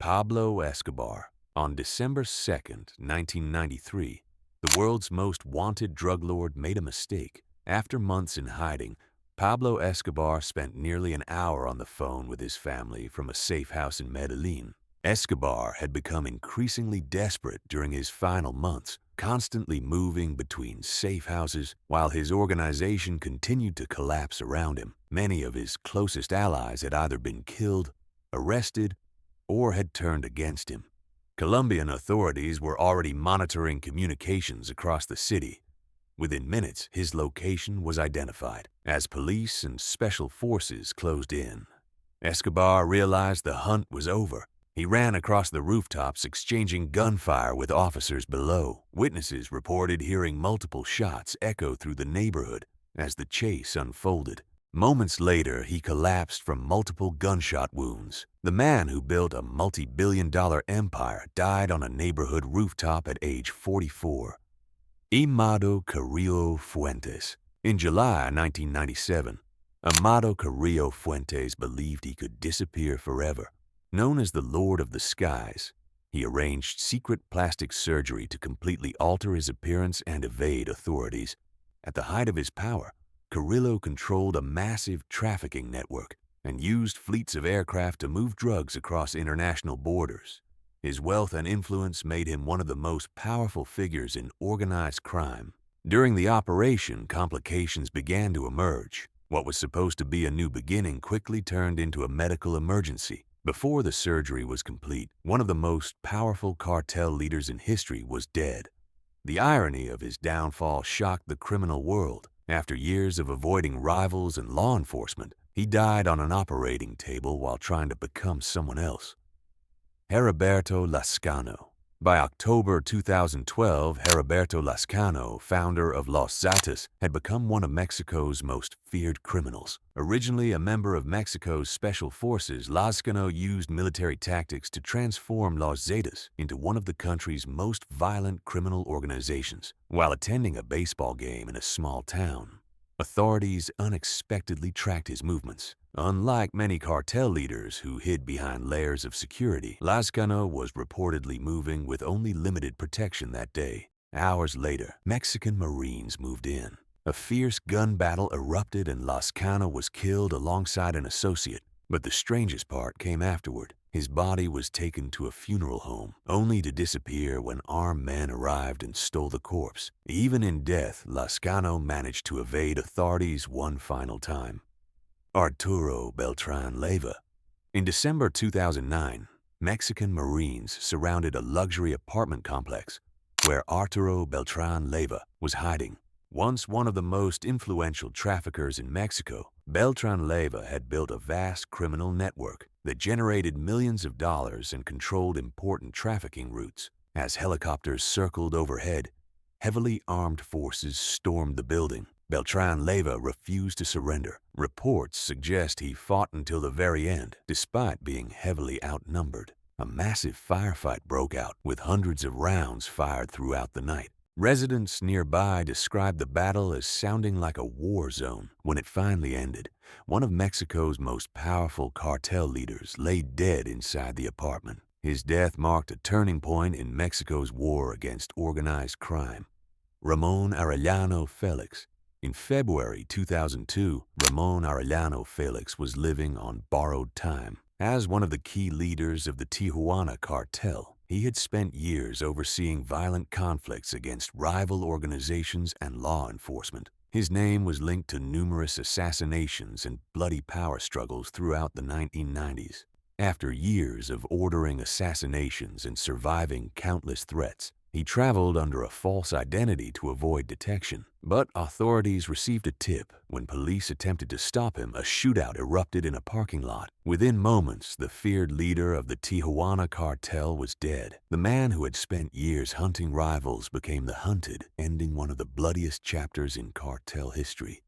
Pablo Escobar. On December 2nd, 1993, the world's most wanted drug lord made a mistake. After months in hiding, Pablo Escobar spent nearly an hour on the phone with his family from a safe house in Medellin. Escobar had become increasingly desperate during his final months, constantly moving between safe houses while his organization continued to collapse around him. Many of his closest allies had either been killed, arrested, or had turned against him. Colombian authorities were already monitoring communications across the city. Within minutes, his location was identified as police and special forces closed in. Escobar realized the hunt was over. He ran across the rooftops, exchanging gunfire with officers below. Witnesses reported hearing multiple shots echo through the neighborhood as the chase unfolded. Moments later, he collapsed from multiple gunshot wounds. The man who built a multi-billion-dollar empire died on a neighborhood rooftop at age 44. Amado Carrillo Fuentes. In July 1997, Amado Carrillo Fuentes believed he could disappear forever. Known as the Lord of the Skies, he arranged secret plastic surgery to completely alter his appearance and evade authorities. At the height of his power, Carrillo controlled a massive trafficking network and used fleets of aircraft to move drugs across international borders. His wealth and influence made him one of the most powerful figures in organized crime. During the operation, complications began to emerge. What was supposed to be a new beginning quickly turned into a medical emergency. Before the surgery was complete, one of the most powerful cartel leaders in history was dead. The irony of his downfall shocked the criminal world. After years of avoiding rivals and law enforcement, he died on an operating table while trying to become someone else. Heriberto Lazcano. By October 2012, Heriberto Lazcano, founder of Los Zetas, had become one of Mexico's most feared criminals. Originally a member of Mexico's special forces, Lazcano used military tactics to transform Los Zetas into one of the country's most violent criminal organizations. While attending a baseball game in a small town, authorities unexpectedly tracked his movements. Unlike many cartel leaders who hid behind layers of security, Lazcano was reportedly moving with only limited protection that day. Hours later, Mexican Marines moved in. A fierce gun battle erupted and Lazcano was killed alongside an associate. But the strangest part came afterward. His body was taken to a funeral home, only to disappear when armed men arrived and stole the corpse. Even in death, Lazcano managed to evade authorities one final time. Arturo Beltrán Leyva. In December 2009, Mexican Marines surrounded a luxury apartment complex where Arturo Beltrán Leyva was hiding. Once one of the most influential traffickers in Mexico, Beltrán Leyva had built a vast criminal network that generated millions of dollars and controlled important trafficking routes. As helicopters circled overhead, heavily armed forces stormed the building. Beltrán Leyva refused to surrender. Reports suggest he fought until the very end, despite being heavily outnumbered. A massive firefight broke out, with hundreds of rounds fired throughout the night. Residents nearby described the battle as sounding like a war zone. When it finally ended, one of Mexico's most powerful cartel leaders lay dead inside the apartment. His death marked a turning point in Mexico's war against organized crime. Ramón Arellano Félix. In February 2002, Ramón Arellano Félix was living on borrowed time. As one of the key leaders of the Tijuana cartel, he had spent years overseeing violent conflicts against rival organizations and law enforcement. His name was linked to numerous assassinations and bloody power struggles throughout the 1990s. After years of ordering assassinations and surviving countless threats, he traveled under a false identity to avoid detection. But authorities received a tip. When police attempted to stop him, a shootout erupted in a parking lot. Within moments, the feared leader of the Tijuana cartel was dead. The man who had spent years hunting rivals became the hunted, ending one of the bloodiest chapters in cartel history.